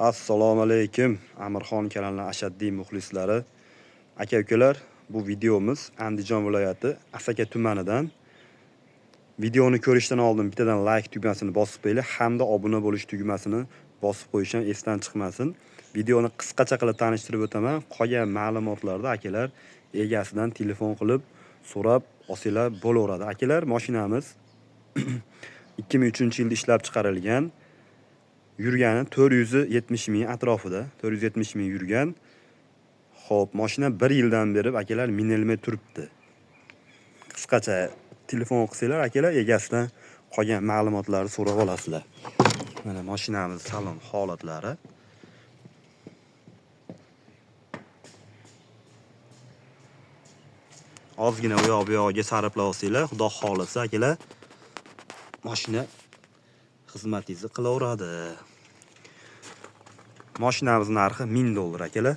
Assalomu alaykum. Amirxon kanalining ashaddiy muxlislari. Aka-ukalar, bu videomiz Andijon viloyati Asaka tumanidan. Videoni ko'rishdan oldin bittadan like tugmasini bosib qo'ying hamda obuna bo'lish tugmasini bosib qo'yish ham esdan chiqmasin. Videoni qisqacha qilib tanishtirib o'taman. Qolgan ma'lumotlarni akalar egasidan telefon qilib so'rab olsanglar bo'laveradi. Akalar, mashinamiz 2003-yilda ishlab chiqarilgan. Yurgani 470 ming atrofida, 470 ming yurgan. Xo'p, mashina 1 yildan beri akalar minilmay turibdi. Qisqacha telefon qilsanglar akalar egasidan qolgan ma'lumotlarni so'rab olasizlar. Mana mashinamiz salon holatlari. Ozgina u yoq bu yoqga sarflab olsanglar, xudo xolisa akalar, mashina xizmatingizni qilaveradi. Mashinamiz narxi $1000 akalar.